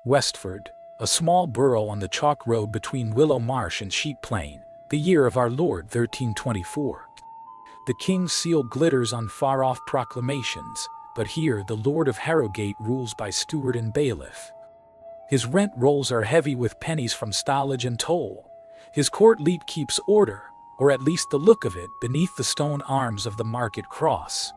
Westford, a small borough on the chalk road between Willow Marsh and Sheep Plain, the year of our Lord 1324. The king's seal glitters on far-off proclamations, but here the Lord of Harrogate rules by steward and bailiff. His rent rolls are heavy with pennies from stallage and toll. His court leet keeps order, or at least the look of it, beneath the stone arms of the market cross.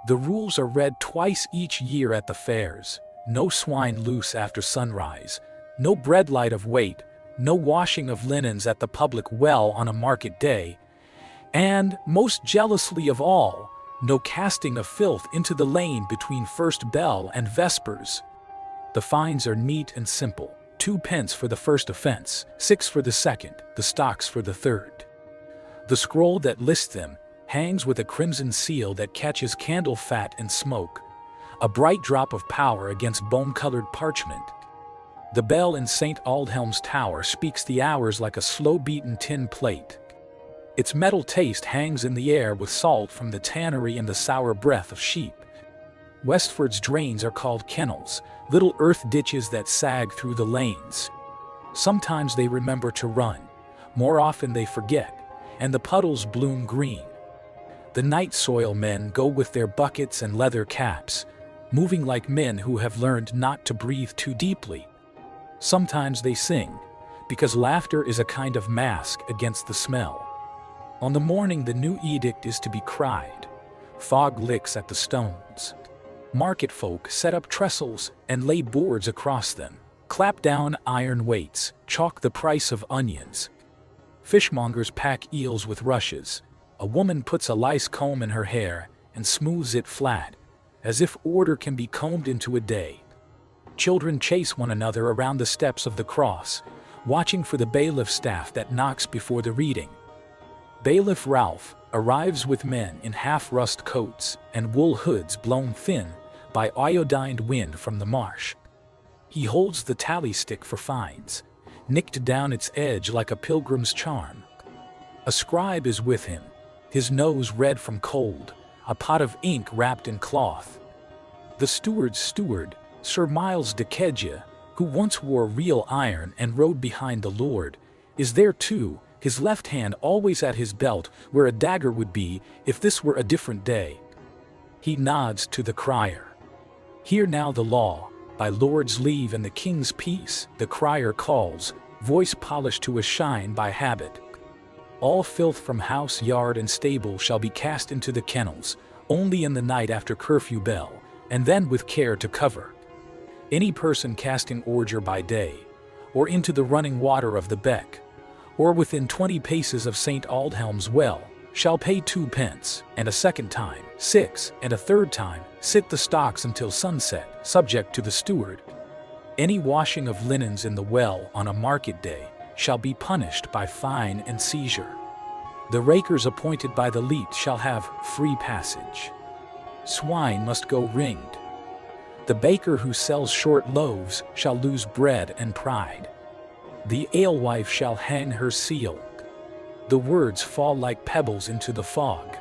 The rules are read twice each year at the fairs. No swine loose after sunrise, no bread light of weight, no washing of linens at the public well on a market day, and, most jealously of all, no casting of filth into the lane between first bell and vespers. The fines are neat and simple: 2 pence for the first offense, 6 for the second, the stocks for the third. The scroll that lists them hangs with a crimson seal that catches candle fat and smoke, a bright drop of power against bone-colored parchment. The bell in St. Aldhelm's Tower speaks the hours like a slow-beaten tin plate. Its metal taste hangs in the air with salt from the tannery and the sour breath of sheep. Westford's drains are called kennels, little earth ditches that sag through the lanes. Sometimes they remember to run, more often they forget, and the puddles bloom green. The night soil men go with their buckets and leather caps, moving like men who have learned not to breathe too deeply. Sometimes they sing, because laughter is a kind of mask against the smell. On the morning the new edict is to be cried, fog licks at the stones. Market folk set up trestles and lay boards across them, clap down iron weights, chalk the price of onions. Fishmongers pack eels with rushes. A woman puts a lice comb in her hair and smooths it flat, as if order can be combed into a day. Children chase one another around the steps of the cross, watching for the bailiff staff that knocks before the reading. Bailiff Ralph arrives with men in half-rust coats and wool hoods blown thin by iodined wind from the marsh. He holds the tally stick for fines, nicked down its edge like a pilgrim's charm. A scribe is with him, his nose red from cold, a pot of ink wrapped in cloth. The steward's steward, Sir Miles de Kedge, who once wore real iron and rode behind the Lord, is there too, his left hand always at his belt where a dagger would be if this were a different day. He nods to the crier. Hear now the law, by Lord's leave and the king's peace, the crier calls, voice polished to a shine by habit. All filth from house, yard, and stable shall be cast into the kennels, only in the night after curfew bell, and then with care to cover. Any person casting ordure by day, or into the running water of the beck, or within 20 paces of St. Aldhelm's well, shall pay 2 pence, and a second time 6, and a third time sit the stocks until sunset, subject to the steward. Any washing of linens in the well on a market day shall be punished by fine and seizure. The rakers appointed by the leet shall have free passage. Swine must go ringed. The baker who sells short loaves shall lose bread and pride. The alewife shall hang her seal. The words fall like pebbles into the fog.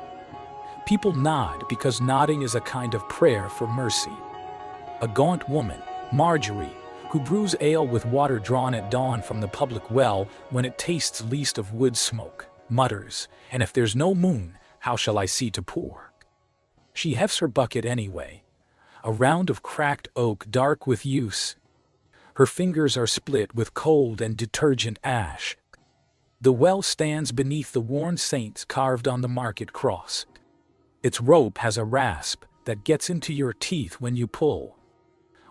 People nod because nodding is a kind of prayer for mercy. A gaunt woman, Marjorie, who brews ale with water drawn at dawn from the public well when it tastes least of wood smoke, mutters, "And if there's no moon, how shall I see to pour?" She hefts her bucket anyway, a round of cracked oak dark with use. Her fingers are split with cold and detergent ash. The well stands beneath the worn saints carved on the market cross. Its rope has a rasp that gets into your teeth when you pull.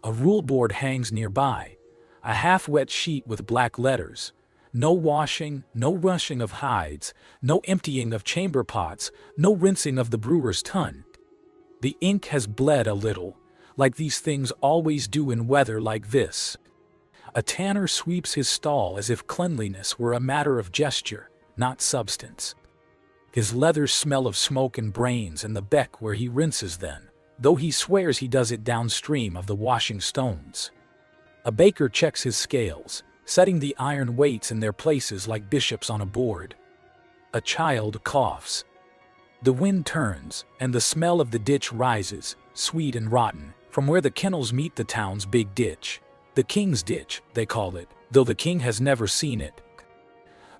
A rule board hangs nearby, a half-wet sheet with black letters. No washing, no rushing of hides, no emptying of chamber pots, no rinsing of the brewer's tun. The ink has bled a little, like these things always do in weather like this. A tanner sweeps his stall as if cleanliness were a matter of gesture, not substance. His leathers smell of smoke and brains and the beck where he rinses them, though he swears he does it downstream of the washing stones. A baker checks his scales, setting the iron weights in their places like bishops on a board. A child coughs. The wind turns, and the smell of the ditch rises, sweet and rotten, from where the kennels meet the town's big ditch. The king's ditch, they call it, though the king has never seen it.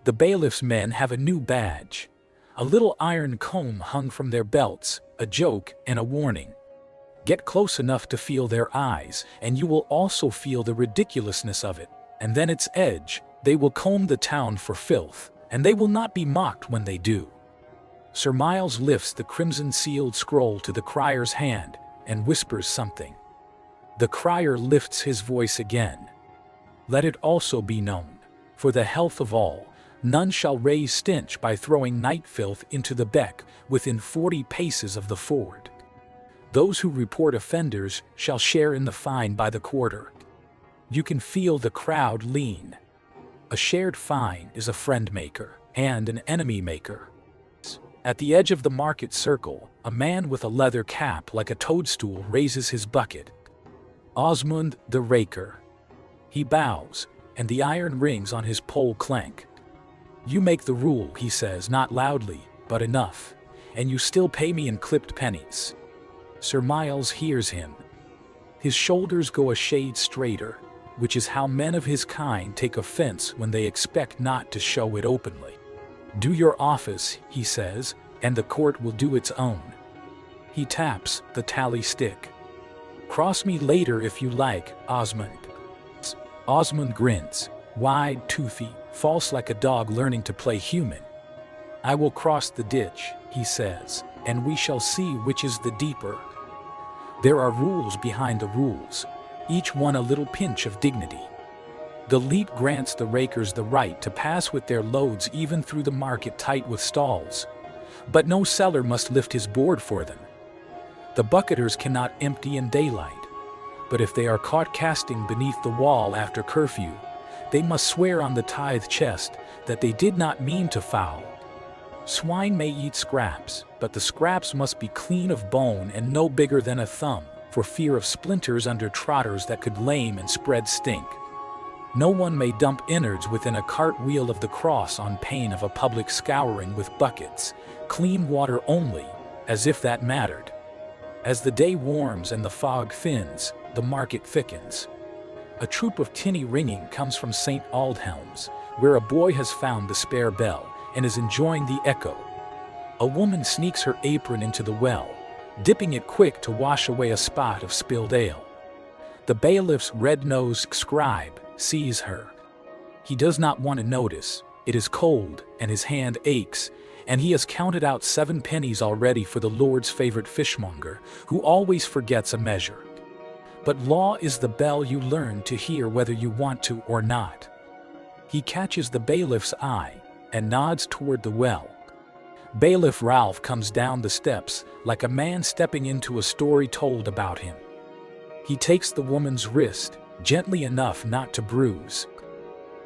The bailiff's men have a new badge. A little iron comb hung from their belts, a joke and a warning. Get close enough to feel their eyes, and you will also feel the ridiculousness of it, and then its edge. They will comb the town for filth, and they will not be mocked when they do. Sir Miles lifts the crimson-sealed scroll to the crier's hand and whispers something. The crier lifts his voice again. Let it also be known, for the health of all, none shall raise stench by throwing night filth into the beck within 40 paces of the ford. Those who report offenders shall share in the fine by the quarter. You can feel the crowd lean. A shared fine is a friend maker and an enemy maker. At the edge of the market circle, a man with a leather cap like a toadstool raises his bucket. Osmond the raker. He bows, and the iron rings on his pole clank. You make the rule, he says, not loudly, but enough, and you still pay me in clipped pennies. Sir Miles hears him. His shoulders go a shade straighter, which is how men of his kind take offense when they expect not to show it openly. Do your office, he says, and the court will do its own. He taps the tally stick. Cross me later if you like, Osmond. Osmond grins, wide, toothy, false like a dog learning to play human. I will cross the ditch, he says, and we shall see which is the deeper. There are rules behind the rules, each one a little pinch of dignity. The leet grants the rakers the right to pass with their loads even through the market tight with stalls, but no seller must lift his board for them. The bucketers cannot empty in daylight, but if they are caught casting beneath the wall after curfew, they must swear on the tithe chest that they did not mean to foul. Swine may eat scraps, but the scraps must be clean of bone and no bigger than a thumb, for fear of splinters under trotters that could lame and spread stink. No one may dump innards within a cartwheel of the cross on pain of a public scouring with buckets, clean water only, as if that mattered. As the day warms and the fog thins, the market thickens. A troop of tinny ringing comes from St. Aldhelm's, where a boy has found the spare bell and is enjoying the echo. A woman sneaks her apron into the well, dipping it quick to wash away a spot of spilled ale. The bailiff's red-nosed scribe sees her. He does not want to notice. It is cold, and his hand aches, and he has counted out 7 pennies already for the Lord's favorite fishmonger, who always forgets a measure. But law is the bell you learn to hear whether you want to or not. He catches the bailiff's eye and nods toward the well. Bailiff Ralph comes down the steps like a man stepping into a story told about him. He takes the woman's wrist, gently enough not to bruise.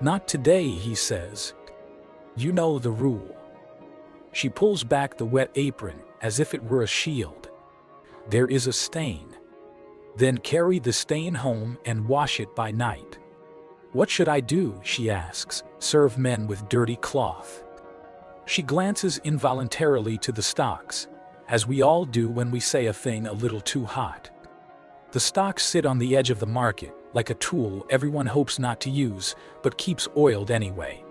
Not today, he says. You know the rule. She pulls back the wet apron as if it were a shield. There is a stain. Then carry the stain home and wash it by night. What should I do, she asks, serve men with dirty cloth? She glances involuntarily to the stocks, as we all do when we say a thing a little too hot. The stocks sit on the edge of the market, like a tool everyone hopes not to use, but keeps oiled anyway.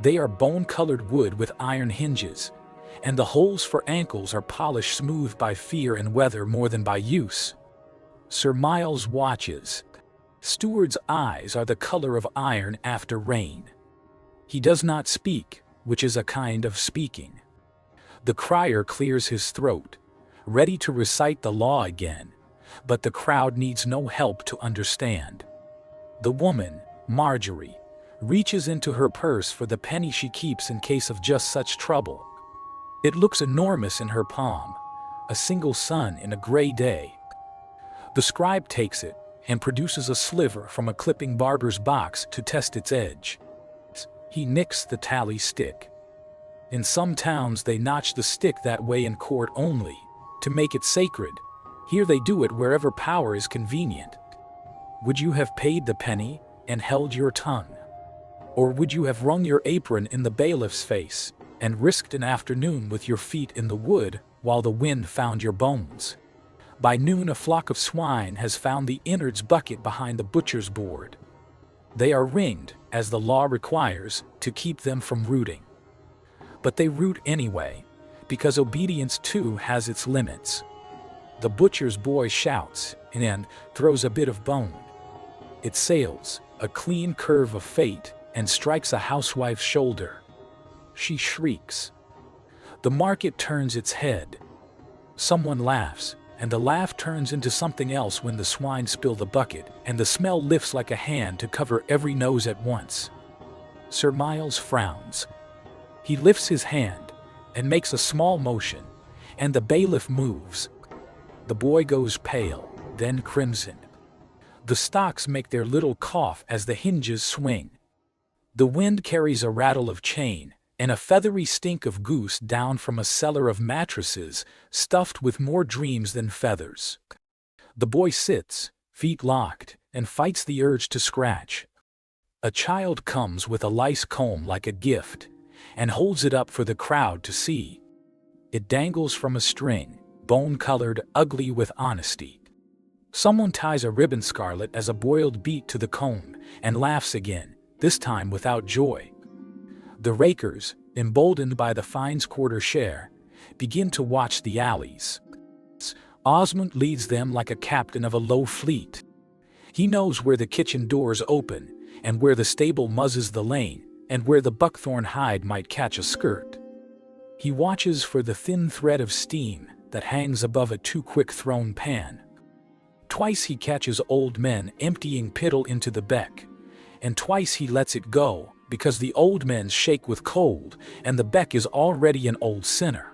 They are bone-colored wood with iron hinges, and the holes for ankles are polished smooth by fear and weather more than by use. Sir Miles watches. Steward's eyes are the color of iron after rain. He does not speak, which is a kind of speaking. The crier clears his throat, ready to recite the law again, but the crowd needs no help to understand. The woman, Marjorie, reaches into her purse for the penny she keeps in case of just such trouble. It looks enormous in her palm, a single sun in a gray day. The scribe takes it and produces a sliver from a clipping barber's box to test its edge. He nicks the tally stick. In some towns they notch the stick that way in court only, to make it sacred. Here they do it wherever power is convenient. Would you have paid the penny and held your tongue? Or would you have wrung your apron in the bailiff's face and risked an afternoon with your feet in the wood while the wind found your bones? By noon a flock of swine has found the innards bucket behind the butcher's board. They are ringed, as the law requires, to keep them from rooting. But they root anyway, because obedience too has its limits. The butcher's boy shouts and throws a bit of bone. It sails, a clean curve of fate, and strikes a housewife's shoulder. She shrieks. The market turns its head. Someone laughs, and the laugh turns into something else when the swine spill the bucket, and the smell lifts like a hand to cover every nose at once. Sir Miles frowns. He lifts his hand, and makes a small motion, and the bailiff moves. The boy goes pale, then crimson. The stocks make their little cough as the hinges swing. The wind carries a rattle of chain, and a feathery stink of goose down from a cellar of mattresses, stuffed with more dreams than feathers. The boy sits, feet locked, and fights the urge to scratch. A child comes with a lice comb like a gift, and holds it up for the crowd to see. It dangles from a string, bone-colored, ugly with honesty. Someone ties a ribbon scarlet as a boiled beet to the comb, and laughs again, this time without joy. The rakers, emboldened by the fine's quarter share, begin to watch the alleys. Osmond leads them like a captain of a low fleet. He knows where the kitchen doors open, and where the stable muzzes the lane, and where the buckthorn hide might catch a skirt. He watches for the thin thread of steam that hangs above a too-quick thrown pan. Twice he catches old men emptying piddle into the beck, and twice he lets it go, because the old men shake with cold, and the beck is already an old sinner.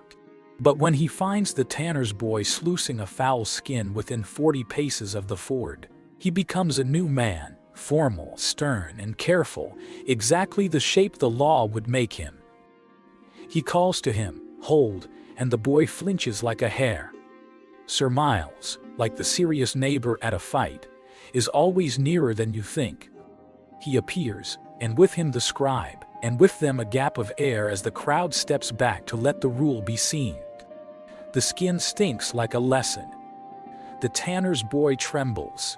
But when he finds the tanner's boy sluicing a foul skin within 40 paces of the ford, he becomes a new man, formal, stern, and careful, exactly the shape the law would make him. He calls to him, "Hold," and the boy flinches like a hare. Sir Miles, like the serious neighbor at a fight, is always nearer than you think. He appears, and with him the scribe, and with them a gap of air as the crowd steps back to let the rule be seen. The skin stinks like a lesson. The tanner's boy trembles.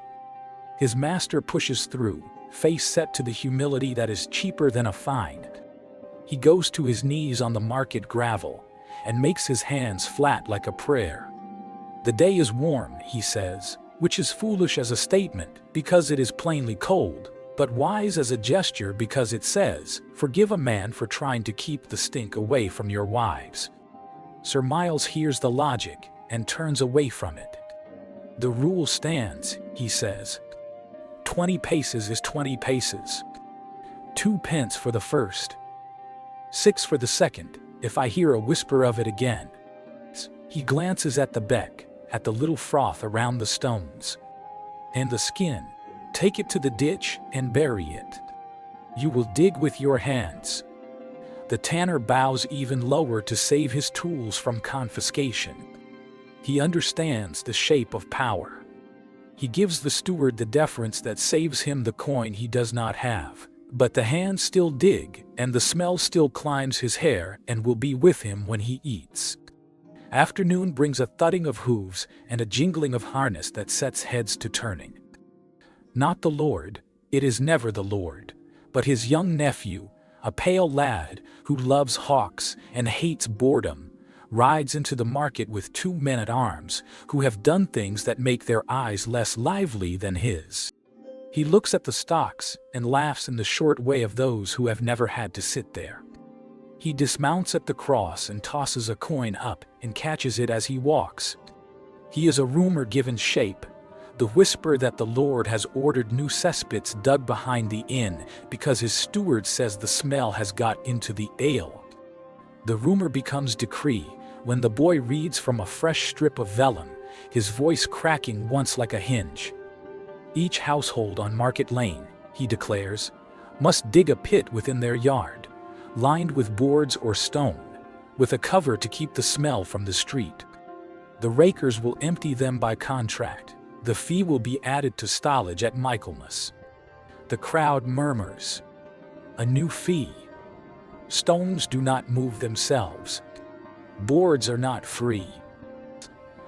His master pushes through, face set to the humility that is cheaper than a fine. He goes to his knees on the market gravel, and makes his hands flat like a prayer. The day is warm, he says, which is foolish as a statement, because it is plainly cold, but wise as a gesture because it says, "Forgive a man for trying to keep the stink away from your wives." Sir Miles hears the logic, and turns away from it. "The rule stands," he says. 20 paces is 20 paces. 2 pence for the first. 6 for the second, if I hear a whisper of it again. He glances at the beck, at the little froth around the stones. And the skin, take it to the ditch and bury it. You will dig with your hands. The tanner bows even lower to save his tools from confiscation. He understands the shape of power. He gives the steward the deference that saves him the coin he does not have. But the hands still dig, and the smell still climbs his hair and will be with him when he eats. Afternoon brings a thudding of hooves and a jingling of harness that sets heads to turning. Not the Lord, it is never the Lord, but his young nephew, a pale lad who loves hawks and hates boredom, rides into the market with 2 men-at-arms who have done things that make their eyes less lively than his. He looks at the stocks and laughs in the short way of those who have never had to sit there. He dismounts at the cross and tosses a coin up and catches it as he walks. He is a rumor given shape, the whisper that the Lord has ordered new cesspits dug behind the inn because his steward says the smell has got into the ale. The rumor becomes decree when the boy reads from a fresh strip of vellum, his voice cracking once like a hinge. Each household on Market Lane, he declares, must dig a pit within their yard, lined with boards or stone, with a cover to keep the smell from the street. The rakers will empty them by contract. The fee will be added to stallage at Michaelmas. The crowd murmurs. A new fee. Stones do not move themselves. Boards are not free.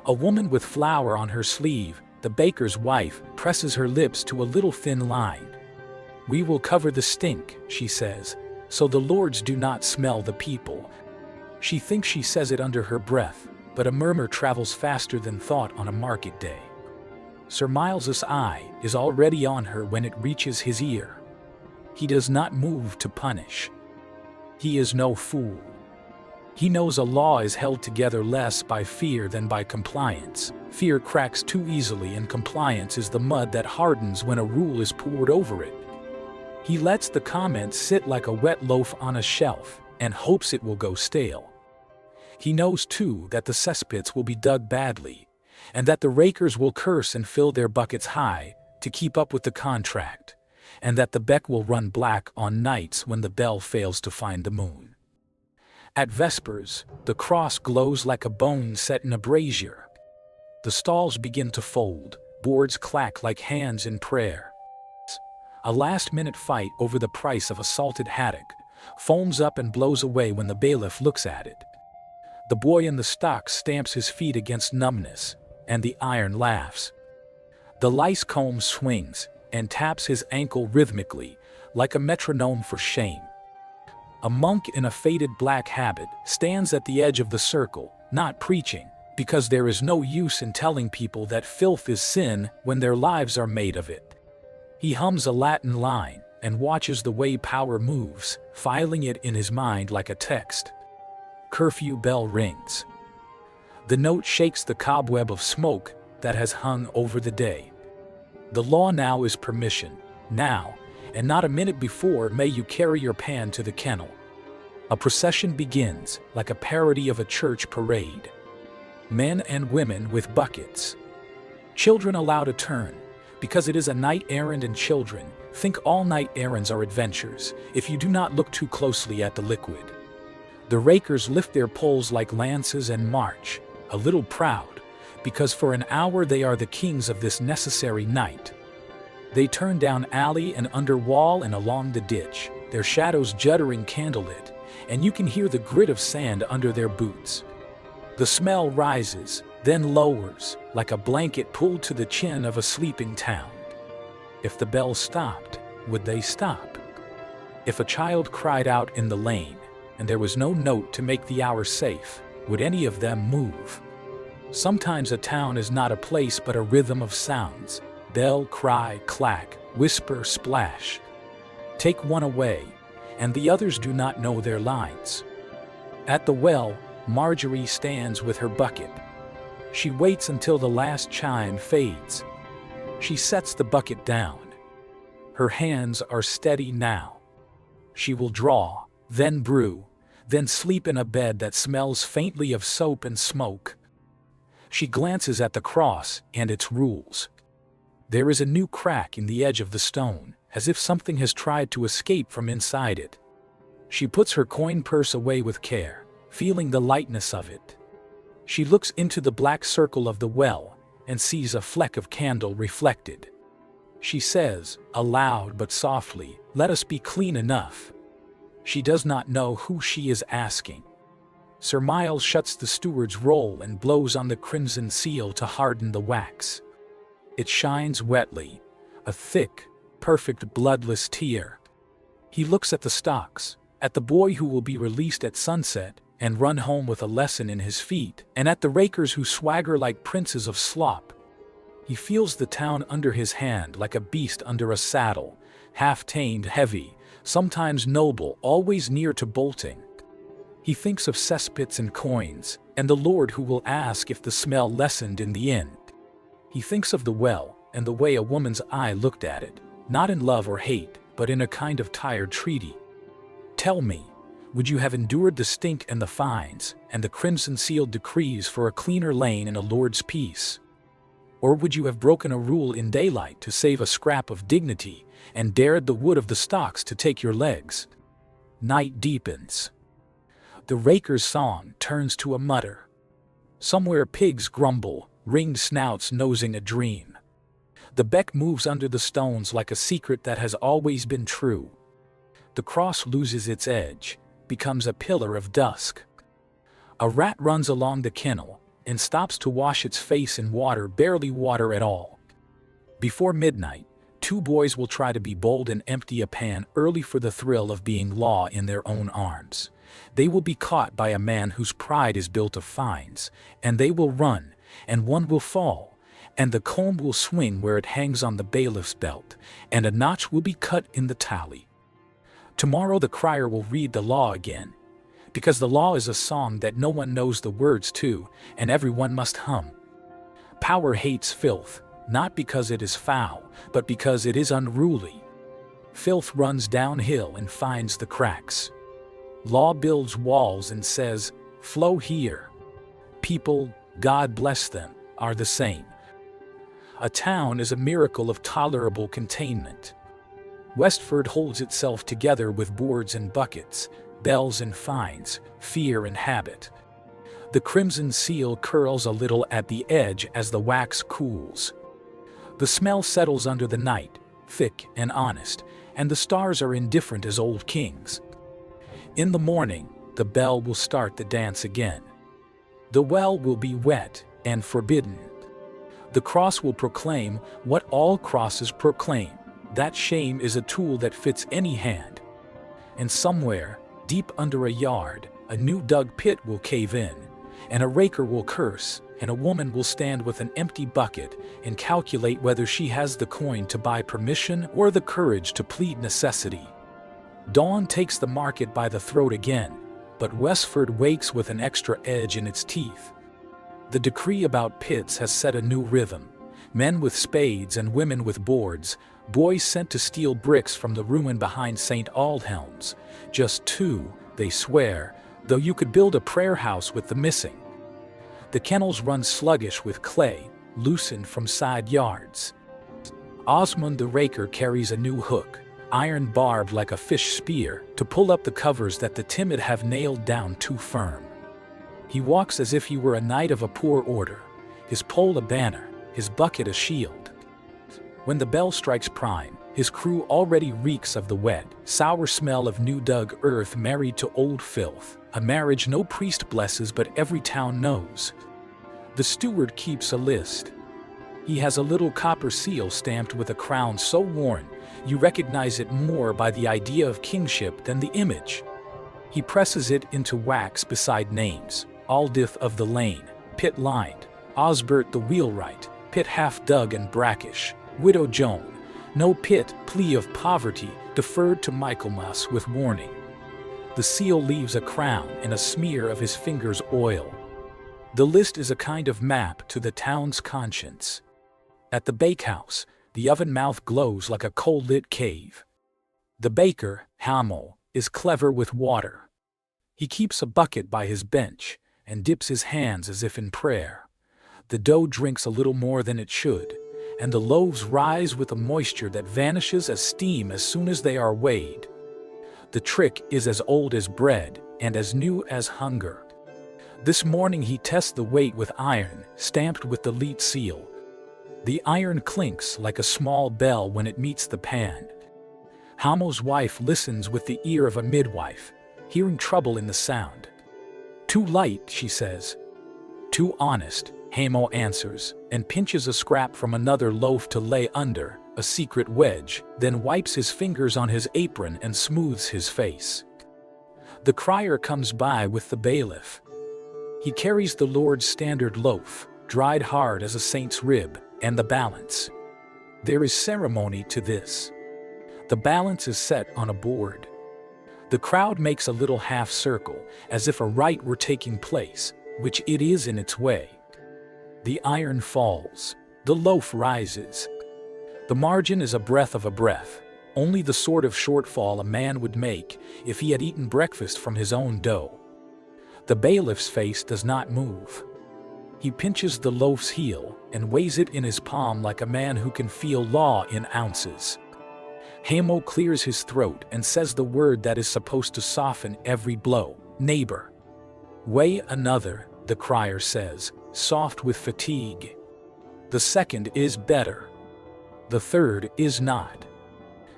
A woman with flour on her sleeve, the baker's wife, presses her lips to a little thin line. "We will cover the stink," she says, "so the lords do not smell the people." She thinks she says it under her breath, but a murmur travels faster than thought on a market day. Sir Miles's eye is already on her when it reaches his ear. He does not move to punish. He is no fool. He knows a law is held together less by fear than by compliance. Fear cracks too easily, and compliance is the mud that hardens when a rule is poured over it. He lets the comment sit like a wet loaf on a shelf and hopes it will go stale. He knows too that the cesspits will be dug badly, and that the rakers will curse and fill their buckets high to keep up with the contract, and that the beck will run black on nights when the bell fails to find the moon. At Vespers, the cross glows like a bone set in a brazier. The stalls begin to fold, boards clack like hands in prayer. A last-minute fight over the price of a salted haddock foams up and blows away when the bailiff looks at it. The boy in the stocks stamps his feet against numbness, and the iron laughs. The lice comb swings and taps his ankle rhythmically, like a metronome for shame. A monk in a faded black habit stands at the edge of the circle, not preaching, because there is no use in telling people that filth is sin when their lives are made of it. He hums a Latin line and watches the way power moves, filing it in his mind like a text. Curfew bell rings. The note shakes the cobweb of smoke that has hung over the day. The law now is permission. Now, and not a minute before, may you carry your pan to the kennel. A procession begins, like a parody of a church parade. Men and women with buckets. Children allowed a turn, because it is a night errand, and children think all night errands are adventures if you do not look too closely at the liquid. The rakers lift their poles like lances and march, a little proud, because for an hour they are the kings of this necessary night. They turn down alley and under wall and along the ditch, their shadows juddering candlelit, and you can hear the grit of sand under their boots. The smell rises, then lowers, like a blanket pulled to the chin of a sleeping town. If the bell stopped, would they stop? If a child cried out in the lane, and there was no note to make the hour safe, would any of them move? Sometimes a town is not a place but a rhythm of sounds. Bell, cry, clack, whisper, splash. Take one away, and the others do not know their lines. At the well, Marjorie stands with her bucket. She waits until the last chime fades. She sets the bucket down. Her hands are steady now. She will draw, then brew, then sleep in a bed that smells faintly of soap and smoke. She glances at the cross and its rules. There is a new crack in the edge of the stone, as if something has tried to escape from inside it. She puts her coin purse away with care, feeling the lightness of it. She looks into the black circle of the well and sees a fleck of candle reflected. She says, aloud but softly, "Let us be clean enough." She does not know who she is asking. Sir Miles shuts the steward's roll and blows on the crimson seal to harden the wax. It shines wetly, a thick, perfect bloodless tear. He looks at the stocks, at the boy who will be released at sunset and run home with a lesson in his feet, and at the rakers who swagger like princes of slop. He feels the town under his hand like a beast under a saddle, half-tamed, heavy, sometimes noble, always near to bolting. He thinks of cesspits and coins, and the Lord who will ask if the smell lessened in the end. He thinks of the well, and the way a woman's eye looked at it, not in love or hate, but in a kind of tired treaty. Tell me, would you have endured the stink and the fines, and the crimson-sealed decrees for a cleaner lane and a Lord's peace? Or would you have broken a rule in daylight to save a scrap of dignity, and dared the wood of the stocks to take your legs? Night deepens. The raker's song turns to a mutter. Somewhere pigs grumble, ringed snouts nosing a dream. The beck moves under the stones like a secret that has always been true. The cross loses its edge, becomes a pillar of dusk. A rat runs along the kennel, and stops to wash its face in water, barely water at all. Before midnight, 2 boys will try to be bold and empty a pan early for the thrill of being law in their own arms. They will be caught by a man whose pride is built of fines, and they will run, and one will fall, and the comb will swing where it hangs on the bailiff's belt, and a notch will be cut in the tally. Tomorrow the crier will read the law again, because the law is a song that no one knows the words to, and everyone must hum. Power hates filth, not because it is foul, but because it is unruly. Filth runs downhill and finds the cracks. Law builds walls and says, "Flow here." People, God bless them, are the same. A town is a miracle of tolerable containment. Westford holds itself together with boards and buckets, bells and fines, fear and habit. The crimson seal curls a little at the edge as the wax cools. The smell settles under the night, thick and honest, and the stars are indifferent as old kings. In the morning, the bell will start the dance again. The well will be wet and forbidden. The cross will proclaim what all crosses proclaim, that shame is a tool that fits any hand. And somewhere, deep under a yard, a new dug pit will cave in, and a raker will curse, and a woman will stand with an empty bucket and calculate whether she has the coin to buy permission or the courage to plead necessity. Dawn takes the market by the throat again, but Westford wakes with an extra edge in its teeth. The decree about pits has set a new rhythm. Men with spades and women with boards, boys sent to steal bricks from the ruin behind St. Aldhelm's. Just 2, they swear, though you could build a prayer house with the missing. The kennels run sluggish with clay, loosened from side yards. Osmond the raker carries a new hook, iron barbed like a fish spear, to pull up the covers that the timid have nailed down too firm. He walks as if he were a knight of a poor order, his pole a banner, his bucket a shield. When the bell strikes prime, his crew already reeks of the wet, sour smell of new-dug earth married to old filth, a marriage no priest blesses but every town knows. The steward keeps a list. He has a little copper seal stamped with a crown so worn, you recognize it more by the idea of kingship than the image. He presses it into wax beside names, Aldith of the Lane, pit-lined, Osbert the wheelwright, pit half-dug and brackish, Widow Joan, no pit, plea of poverty, deferred to Michaelmas with warning. The seal leaves a crown and a smear of his finger's oil. The list is a kind of map to the town's conscience. At the bakehouse, the oven mouth glows like a coal-lit cave. The baker, Hamel, is clever with water. He keeps a bucket by his bench and dips his hands as if in prayer. The dough drinks a little more than it should, and the loaves rise with a moisture that vanishes as steam as soon as they are weighed. The trick is as old as bread and as new as hunger. This morning he tests the weight with iron, stamped with the leet seal. The iron clinks like a small bell when it meets the pan. Hamel's wife listens with the ear of a midwife, hearing trouble in the sound. "Too light," she says. "Too honest," Hamel answers, and pinches a scrap from another loaf to lay under, a secret wedge, then wipes his fingers on his apron and smooths his face. The crier comes by with the bailiff. He carries the Lord's standard loaf, dried hard as a saint's rib, and the balance. There is ceremony to this. The balance is set on a board. The crowd makes a little half-circle, as if a rite were taking place, which it is in its way. The iron falls. The loaf rises. The margin is a breath of a breath, only the sort of shortfall a man would make if he had eaten breakfast from his own dough. The bailiff's face does not move. He pinches the loaf's heel and weighs it in his palm like a man who can feel law in ounces. Hamel clears his throat and says the word that is supposed to soften every blow, neighbor. "Weigh another," the crier says, soft with fatigue. "The second is better. The third is not.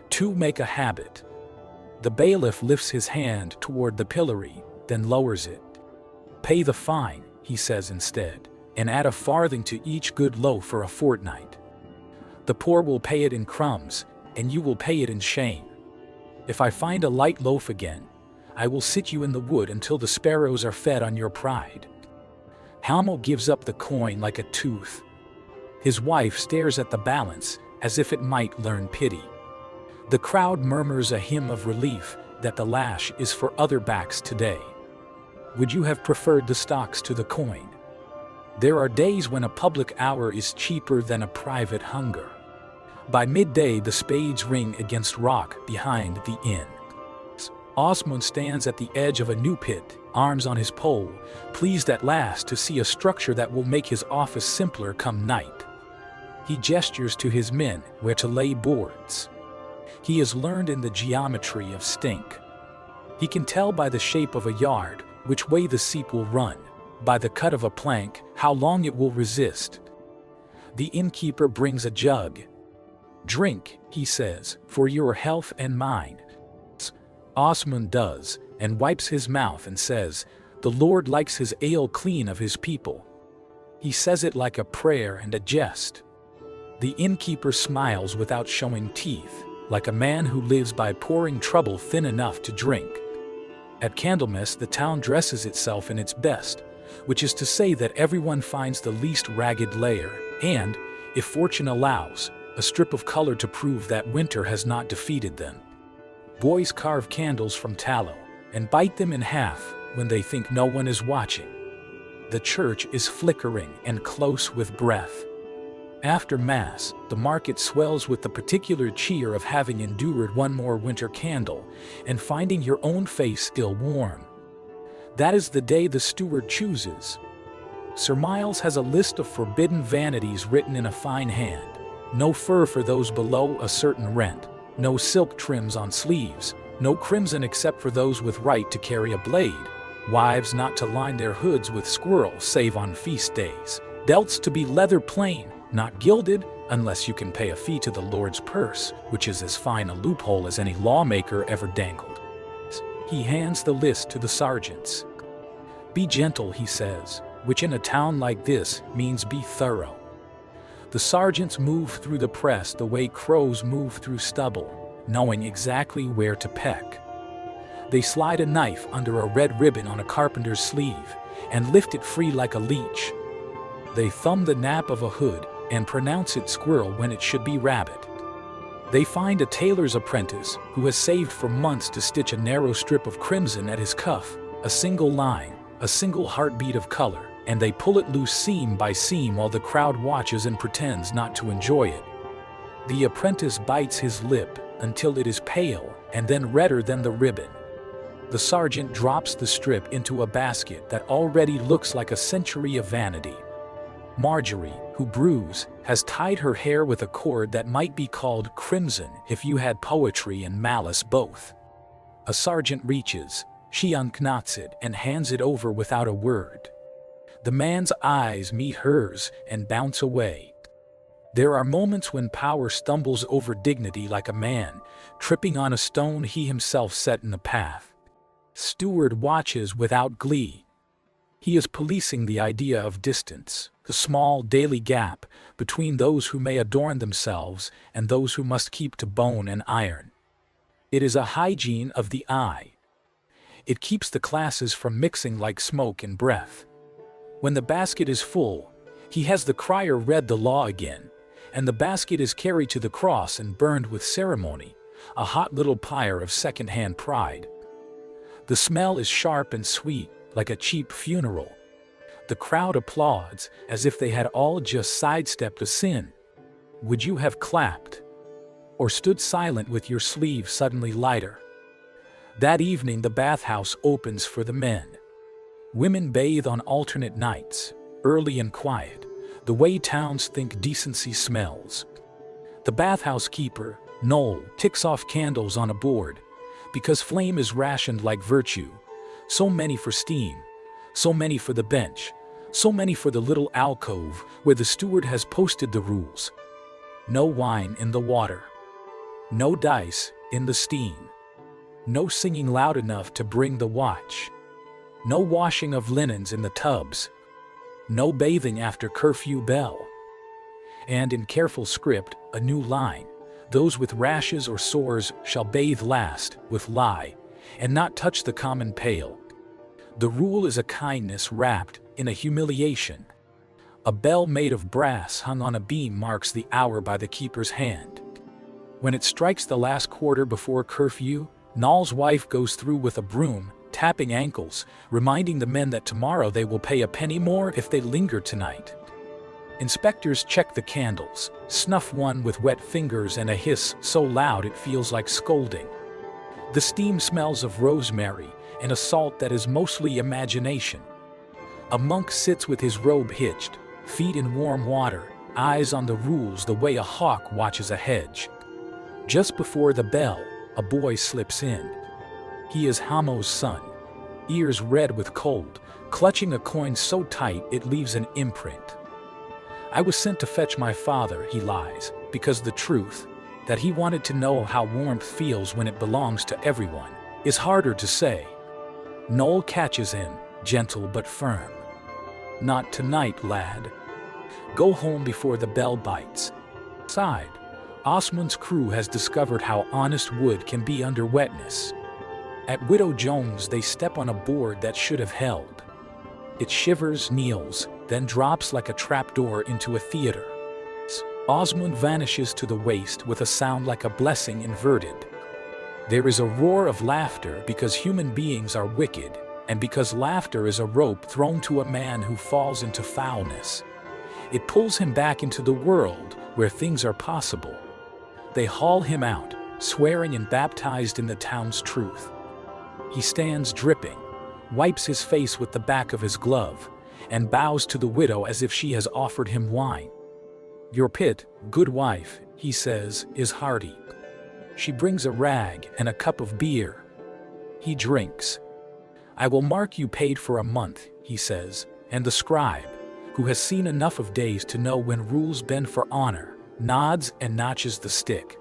2 make a habit." The bailiff lifts his hand toward the pillory, then lowers it. "Pay the fine," he says instead. and add a farthing to each good loaf for a fortnight. The poor will pay it in crumbs, and you will pay it in shame. If I find a light loaf again, I will sit you in the wood until the sparrows are fed on your pride. Hamel gives up the coin like a tooth. His wife stares at the balance as if it might learn pity. The crowd murmurs a hymn of relief that the lash is for other backs today. Would you have preferred the stocks to the coin? There are days when a public hour is cheaper than a private hunger. By midday the spades ring against rock behind the inn. Osmond stands at the edge of a new pit, arms on his pole, pleased at last to see a structure that will make his office simpler come night. He gestures to his men where to lay boards. He is learned in the geometry of stink. He can tell by the shape of a yard which way the seep will run, by the cut of a plank how long it will resist. The innkeeper brings a jug. "Drink," he says, "for your health and mine." Osmond does, and wipes his mouth and says, "The Lord likes his ale clean of his people." He says it like a prayer and a jest. The innkeeper smiles without showing teeth, like a man who lives by pouring trouble thin enough to drink. At Candlemas the town dresses itself in its best, which is to say that everyone finds the least ragged layer, and, if fortune allows, a strip of color to prove that winter has not defeated them. Boys carve candles from tallow and bite them in half when they think no one is watching. The church is flickering and close with breath. After Mass, the market swells with the particular cheer of having endured one more winter candle and finding your own face still warm. That is the day the steward chooses. Sir Miles has a list of forbidden vanities written in a fine hand. No fur for those below a certain rent, no silk trims on sleeves, no crimson except for those with right to carry a blade, wives not to line their hoods with squirrel save on feast days, belts to be leather plain, not gilded, unless you can pay a fee to the Lord's purse, which is as fine a loophole as any lawmaker ever dangled. He hands the list to the sergeants. "Be gentle," he says, which in a town like this means be thorough. The sergeants move through the press the way crows move through stubble, knowing exactly where to peck. They slide a knife under a red ribbon on a carpenter's sleeve and lift it free like a leech. They thumb the nap of a hood and pronounce it squirrel when it should be rabbit. They find a tailor's apprentice who has saved for months to stitch a narrow strip of crimson at his cuff, a single line, a single heartbeat of color, and they pull it loose seam by seam while the crowd watches and pretends not to enjoy it. The apprentice bites his lip until it is pale and then redder than the ribbon. The sergeant drops the strip into a basket that already looks like a century of vanity. Marjorie, who brews, has tied her hair with a cord that might be called crimson if you had poetry and malice both. A sergeant reaches, she unknots it and hands it over without a word. The man's eyes meet hers and bounce away. There are moments when power stumbles over dignity like a man, tripping on a stone he himself set in the path. Steward watches without glee. He is policing the idea of distance, the small daily gap between those who may adorn themselves and those who must keep to bone and iron. It is a hygiene of the eye. It keeps the classes from mixing like smoke and breath. When the basket is full, he has the crier read the law again, and the basket is carried to the cross and burned with ceremony, a hot little pyre of second-hand pride. The smell is sharp and sweet, like a cheap funeral. The crowd applauds as if they had all just sidestepped a sin. Would you have clapped? Or stood silent with your sleeve suddenly lighter? That evening the bathhouse opens for the men. Women bathe on alternate nights, early and quiet, the way towns think decency smells. The bathhouse keeper, Noel, ticks off candles on a board, because flame is rationed like virtue. So many for steam, so many for the bench, so many for the little alcove where the steward has posted the rules. No wine in the water. No dice in the steam. No singing loud enough to bring the watch. No washing of linens in the tubs. no bathing after curfew bell. And in careful script, a new line, those with rashes or sores shall bathe last, with lye, and not touch the common pail. The rule is a kindness wrapped in a humiliation. A bell made of brass hung on a beam marks the hour by the keeper's hand. When it strikes the last quarter before curfew, Noll's wife goes through with a broom, tapping ankles, reminding the men that tomorrow they will pay a penny more if they linger tonight. Inspectors check the candles, snuff one with wet fingers and a hiss so loud it feels like scolding. The steam smells of rosemary and a salt that is mostly imagination. A monk sits with his robe hitched, feet in warm water, eyes on the rules the way a hawk watches a hedge. Just before the bell, a boy slips in. He is Hamo's son, ears red with cold, clutching a coin so tight it leaves an imprint. I was sent to fetch my father, he lies, because the truth, that he wanted to know how warmth feels when it belongs to everyone, is harder to say. Noll catches him, gentle but firm. Not tonight, lad. Go home before the bell bites. Side, Osmond's crew has discovered how honest wood can be under wetness. At Widow Jones they step on a board that should have held. It shivers, kneels, then drops like a trapdoor into a theater. Osmond vanishes to the waist with a sound like a blessing inverted. There is a roar of laughter because human beings are wicked, and because laughter is a rope thrown to a man who falls into foulness. It pulls him back into the world where things are possible. They haul him out, swearing and baptized in the town's truth. He stands dripping, wipes his face with the back of his glove, and bows to the widow as if she has offered him wine. Your pit, good wife, he says, is hearty. She brings a rag and a cup of beer. He drinks. I will mark you paid for a month, he says, and the scribe, who has seen enough of days to know when rules bend for honor, nods and notches the stick.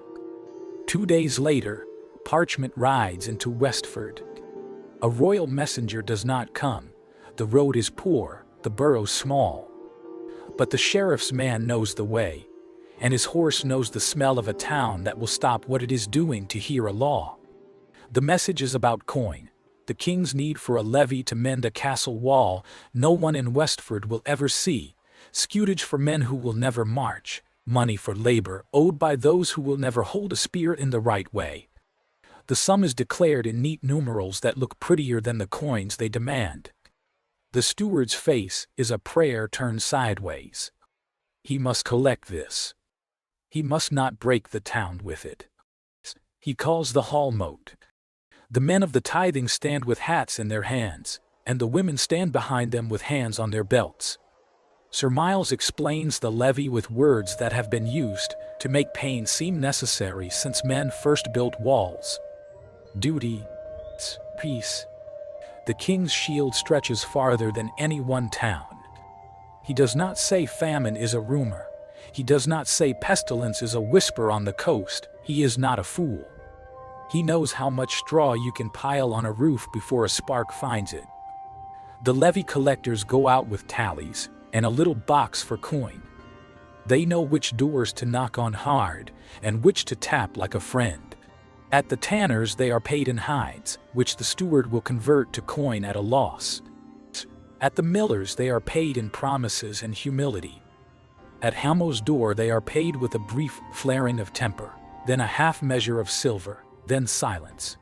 2 days later, parchment rides into Westford. A royal messenger does not come. The road is poor, the borough small. But the sheriff's man knows the way, and his horse knows the smell of a town that will stop what it is doing to hear a law. The message is about coin, the king's need for a levy to mend a castle wall no one in Westford will ever see, scutage for men who will never march, money for labor owed by those who will never hold a spear in the right way. The sum is declared in neat numerals that look prettier than the coins they demand. The steward's face is a prayer turned sideways. He must collect this. He must not break the town with it. He calls the hall moat. The men of the tithing stand with hats in their hands, and the women stand behind them with hands on their belts. Sir Miles explains the levy with words that have been used to make pain seem necessary since men first built walls. Duty, peace. The king's shield stretches farther than any one town. He does not say famine is a rumor. He does not say pestilence is a whisper on the coast. He is not a fool. He knows how much straw you can pile on a roof before a spark finds it. The levy collectors go out with tallies and a little box for coin. They know which doors to knock on hard and which to tap like a friend. At the tanners they are paid in hides, which the steward will convert to coin at a loss. At the millers they are paid in promises and humility. At Hamo's door they are paid with a brief flaring of temper, then a half measure of silver, then silence.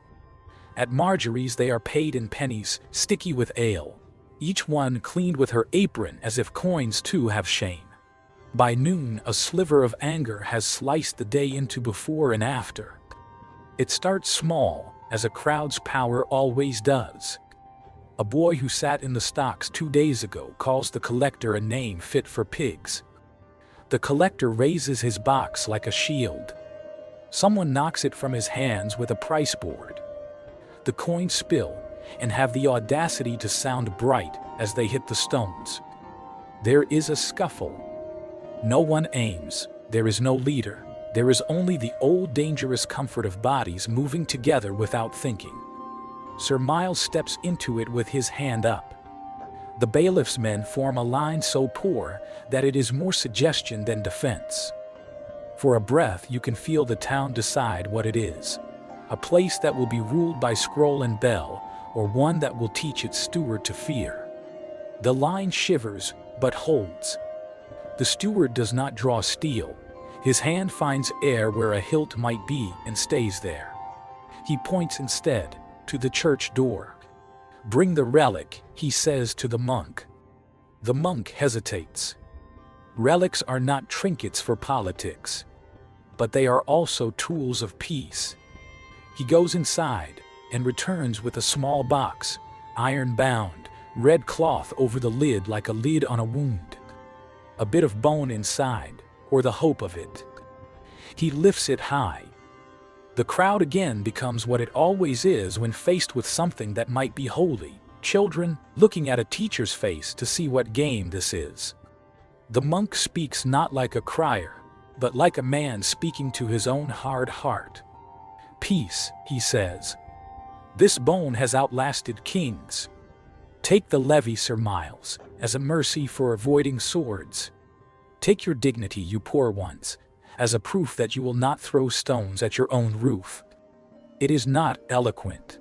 At Marjorie's they are paid in pennies, sticky with ale, each one cleaned with her apron as if coins too have shame. By noon a sliver of anger has sliced the day into before and after. It starts small, as a crowd's power always does. A boy who sat in the stocks 2 days ago calls the collector a name fit for pigs. The collector raises his box like a shield. Someone knocks it from his hands with a price board. The coins spill, and have the audacity to sound bright as they hit the stones. There is a scuffle. No one aims, there is no leader. There is only the old dangerous comfort of bodies moving together without thinking. Sir Miles steps into it with his hand up. The bailiff's men form a line so poor that it is more suggestion than defense. For a breath you can feel the town decide what it is. A place that will be ruled by scroll and bell, or one that will teach its steward to fear. The line shivers, but holds. The steward does not draw steel. His hand finds air where a hilt might be and stays there. He points instead to the church door. "Bring the relic," he says to the monk. The monk hesitates. Relics are not trinkets for politics, but they are also tools of peace. He goes inside and returns with a small box, iron-bound, red cloth over the lid like a lid on a wound. A bit of bone inside, or the hope of it. He lifts it high. The crowd again becomes what it always is when faced with something that might be holy. Children looking at a teacher's face to see what game this is. The monk speaks not like a crier, but like a man speaking to his own hard heart. "Peace," he says. "This bone has outlasted kings. Take the levy, Sir Miles, as a mercy for avoiding swords. Take your dignity, you poor ones, as a proof that you will not throw stones at your own roof." It is not eloquent.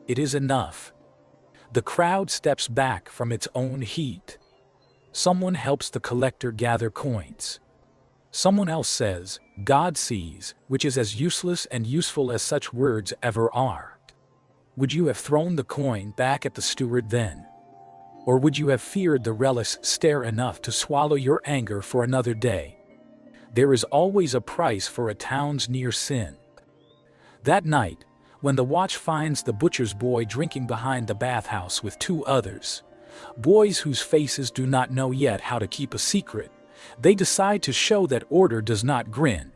It is enough. The crowd steps back from its own heat. Someone helps the collector gather coins. Someone else says, "God sees," which is as useless and useful as such words ever are. Would you have thrown the coin back at the steward then? Or would you have feared the relic's stare enough to swallow your anger for another day? There is always a price for a town's near sin. That night, when the watch finds the butcher's boy drinking behind the bathhouse with two others, boys whose faces do not know yet how to keep a secret, they decide to show that order does not grin.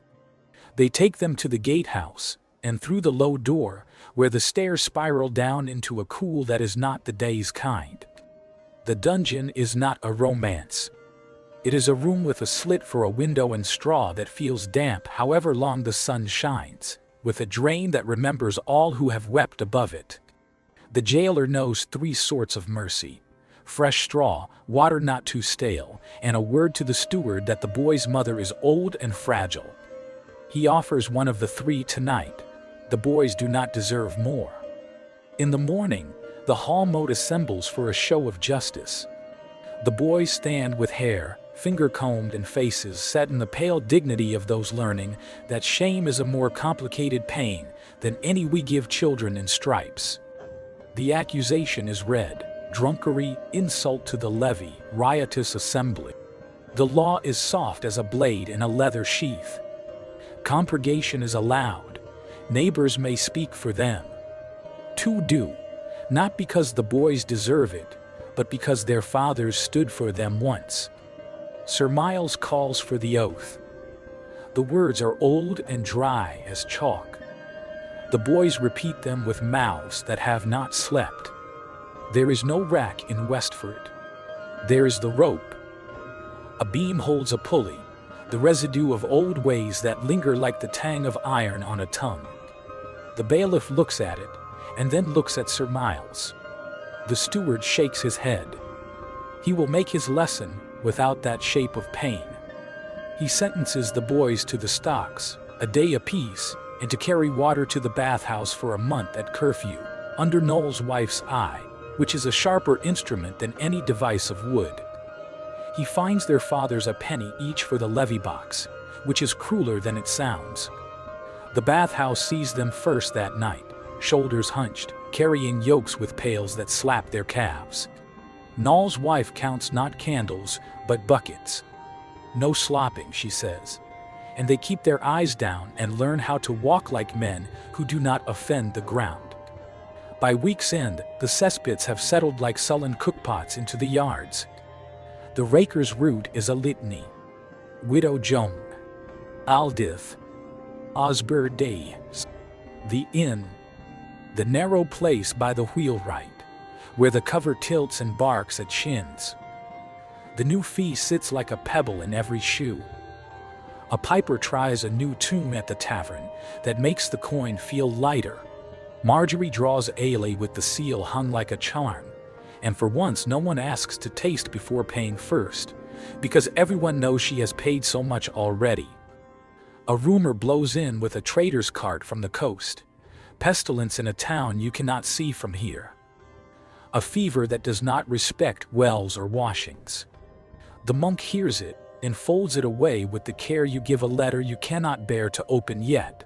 They take them to the gatehouse, and through the low door, where the stairs spiral down into a cool that is not the day's kind. The dungeon is not a romance. It is a room with a slit for a window and straw that feels damp however long the sun shines, with a drain that remembers all who have wept above it. The jailer knows 3 sorts of mercy: fresh straw, water not too stale, and a word to the steward that the boy's mother is old and fragile. He offers one of the 3 tonight. The boys do not deserve more. In the morning, the hall mote assembles for a show of justice. The boys stand with hair, finger-combed, and faces set in the pale dignity of those learning that shame is a more complicated pain than any we give children in stripes. The accusation is read: drunkery, insult to the levy, riotous assembly. The law is soft as a blade in a leather sheath. Compurgation is allowed. Neighbors may speak for them. 2 do, not because the boys deserve it, but because their fathers stood for them once. Sir Miles calls for the oath. The words are old and dry as chalk. The boys repeat them with mouths that have not slept. There is no rack in Westford. There is the rope. A beam holds a pulley, the residue of old ways that linger like the tang of iron on a tongue. The bailiff looks at it, and then looks at Sir Miles. The steward shakes his head. He will make his lesson without that shape of pain. He sentences the boys to the stocks, a day apiece, and to carry water to the bathhouse for a month at curfew, under Noel's wife's eye, which is a sharper instrument than any device of wood. He finds their fathers a penny each for the levy box, which is crueler than it sounds. The bathhouse sees them first that night, shoulders hunched, carrying yokes with pails that slap their calves. Noel's wife counts not candles, but buckets. "No slopping," she says. And they keep their eyes down and learn how to walk like men who do not offend the ground. By week's end, the cesspits have settled like sullen cookpots into the yards. The raker's route is a litany. Widow Joan, Aldith, Osber Days, the inn, the narrow place by the wheelwright, where the cover tilts and barks at shins. The new fee sits like a pebble in every shoe. A piper tries a new tune at the tavern that makes the coin feel lighter. Marjorie draws ale with the seal hung like a charm, and for once no one asks to taste before paying first, because everyone knows she has paid so much already. A rumor blows in with a trader's cart from the coast. Pestilence in a town you cannot see from here. A fever that does not respect wells or washings. The monk hears it and folds it away with the care you give a letter you cannot bear to open yet.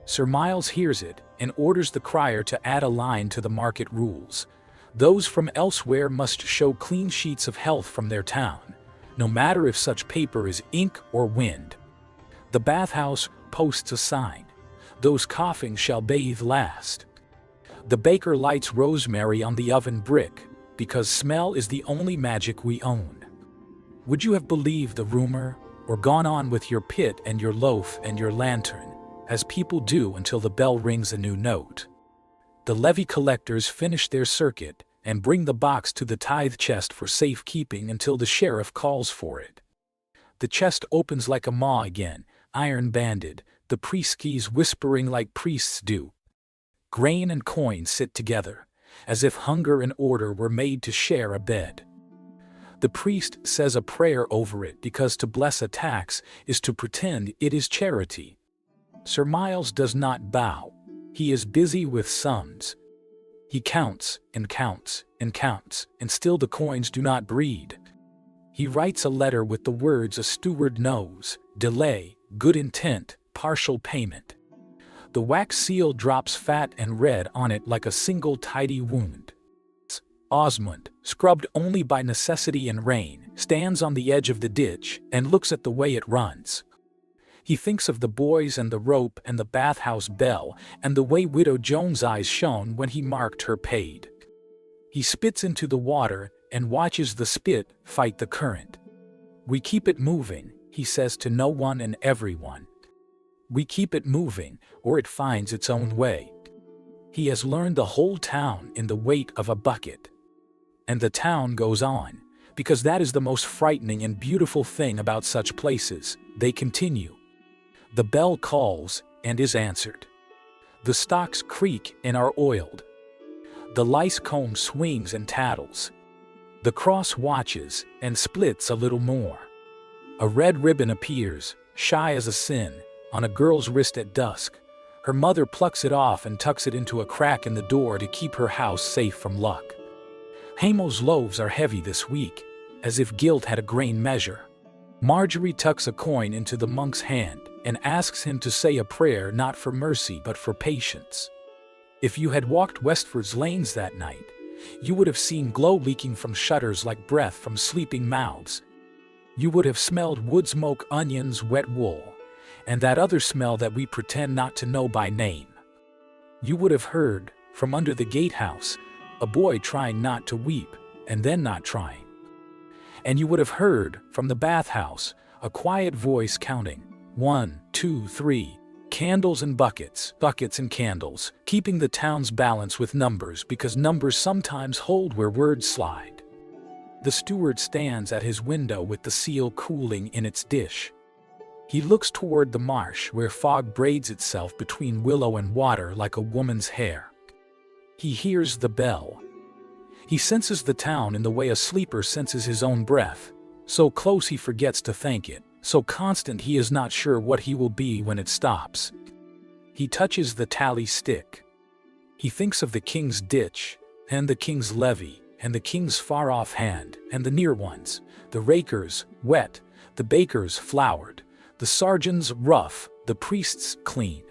Sir Miles hears it and orders the crier to add a line to the market rules. Those from elsewhere must show clean sheets of health from their town, no matter if such paper is ink or wind. The Bathhouse posts a sign. Those coughing shall bathe last. The baker lights rosemary on the oven brick, because smell is the only magic we own. Would you have believed the rumor, or gone on with your pit and your loaf and your lantern, as people do until the bell rings a new note? The levy collectors finish their circuit and bring the box to the tithe chest for safekeeping until the sheriff calls for it. The chest opens like a maw again, iron-banded, the priest keys whispering like priests do. Grain and coin sit together, as if hunger and order were made to share a bed. The priest says a prayer over it because to bless a tax is to pretend it is charity. Sir Miles does not bow. He is busy with sums. He counts and counts and counts, and still the coins do not breed. He writes a letter with the words a steward knows: delay, good intent, partial payment. The wax seal drops fat and red on it like a single tidy wound. Osmond, scrubbed only by necessity and rain, stands on the edge of the ditch and looks at the way it runs. He thinks of the boys and the rope and the bathhouse bell and the way Widow Jones' eyes shone when he marked her paid. He spits into the water and watches the spit fight the current. We keep it moving, he says to no one and everyone. We keep it moving, or it finds its own way. He has learned the whole town in the weight of a bucket. And the town goes on, because that is the most frightening and beautiful thing about such places. They continue. The bell calls and is answered. The stocks creak and are oiled. The lice comb swings and tattles. The cross watches and splits a little more. A red ribbon appears, shy as a sin, on a girl's wrist at dusk. Her mother plucks it off and tucks it into a crack in the door to keep her house safe from luck. Hamo's loaves are heavy this week, as if guilt had a grain measure. Marjorie tucks a coin into the monk's hand and asks him to say a prayer not for mercy but for patience. If you had walked Westford's lanes that night, you would have seen glow leaking from shutters like breath from sleeping mouths. You would have smelled wood smoke, onions, wet wool, and that other smell that we pretend not to know by name. You would have heard, from under the gatehouse, a boy trying not to weep, and then not trying. And you would have heard, from the bathhouse, a quiet voice counting, 1, 2, 3, candles and buckets, buckets and candles, keeping the town's balance with numbers because numbers sometimes hold where words slide. The steward stands at his window with the seal cooling in its dish. He looks toward the marsh where fog braids itself between willow and water like a woman's hair. He hears the bell. He senses the town in the way a sleeper senses his own breath, so close he forgets to thank it, so constant he is not sure what he will be when it stops. He touches the tally stick. He thinks of the king's ditch, and the king's levy, and the king's far-off hand, and the near ones, the rakers, wet, the bakers, floured, the sergeants, rough, the priests, clean.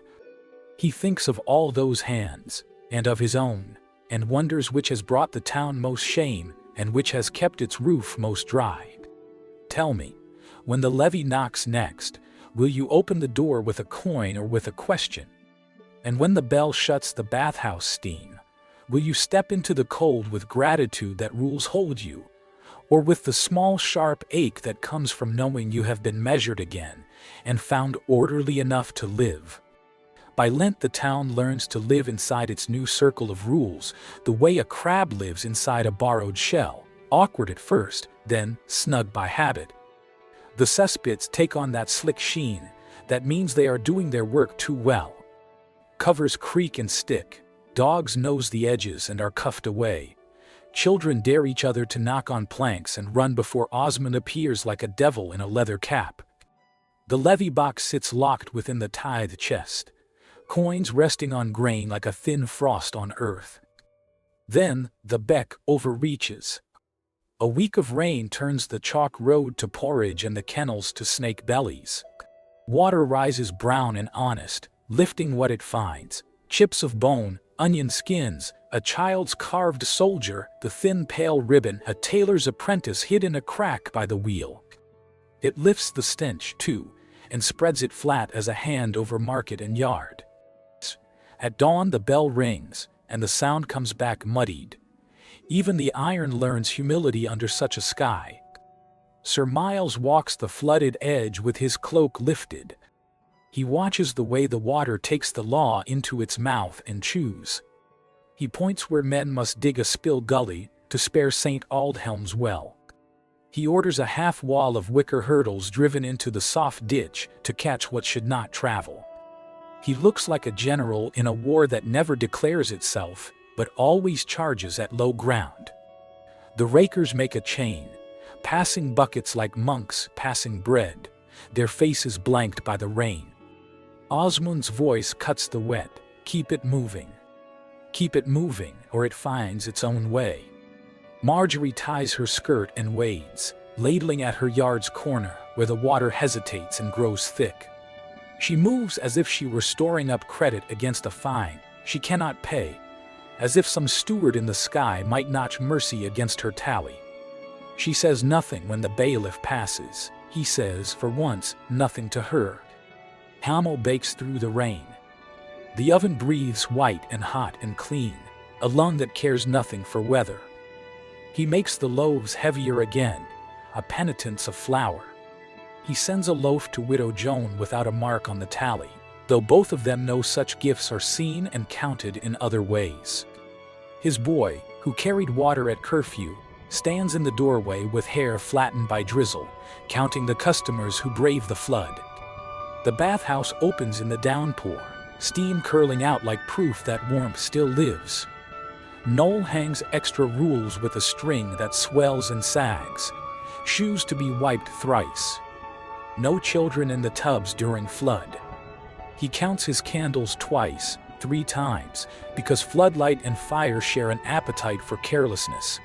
He thinks of all those hands, and of his own, and wonders which has brought the town most shame, and which has kept its roof most dry. Tell me, when the levy knocks next, will you open the door with a coin or with a question? And when the bell shuts the bathhouse steam, will you step into the cold with gratitude that rules hold you, or with the small sharp ache that comes from knowing you have been measured again and found orderly enough to live? By Lent the town learns to live inside its new circle of rules, the way a crab lives inside a borrowed shell, awkward at first, then snug by habit. The cesspits take on that slick sheen, that means they are doing their work too well. Covers creak and stick, dogs nose the edges and are cuffed away. Children dare each other to knock on planks and run before Osmond appears like a devil in a leather cap. The levy box sits locked within the tithe chest, coins resting on grain like a thin frost on earth. Then, the beck overreaches. A week of rain turns the chalk road to porridge and the kennels to snake bellies. Water rises brown and honest, lifting what it finds: chips of bone, onion skins, a child's carved soldier, the thin pale ribbon, a tailor's apprentice hid in a crack by the wheel. It lifts the stench, too, and spreads it flat as a hand over market and yard. At dawn the bell rings, and the sound comes back muddied. Even the iron learns humility under such a sky. Sir Miles walks the flooded edge with his cloak lifted. He watches the way the water takes the law into its mouth and chews. He points where men must dig a spill gully to spare St. Aldhelm's well. He orders a half-wall of wicker hurdles driven into the soft ditch to catch what should not travel. He looks like a general in a war that never declares itself, but always charges at low ground. The rakers make a chain, passing buckets like monks passing bread, their faces blanked by the rain. Osmond's voice cuts the wet. Keep it moving. Keep it moving, or it finds its own way. Marjorie ties her skirt and wades, ladling at her yard's corner, where the water hesitates and grows thick. She moves as if she were storing up credit against a fine she cannot pay, as if some steward in the sky might notch mercy against her tally. She says nothing when the bailiff passes. He says, for once, nothing to her. Hamel bakes through the rain. The oven breathes white and hot and clean, a lung that cares nothing for weather. He makes the loaves heavier again, a penitence of flour. He sends a loaf to Widow Joan without a mark on the tally, though both of them know such gifts are seen and counted in other ways. His boy, who carried water at curfew, stands in the doorway with hair flattened by drizzle, counting the customers who brave the flood. The bathhouse opens in the downpour, steam curling out like proof that warmth still lives. Noel hangs extra rules with a string that swells and sags, shoes to be wiped thrice. No children in the tubs during flood. He counts his candles twice, 3 times, because floodlight and fire share an appetite for carelessness.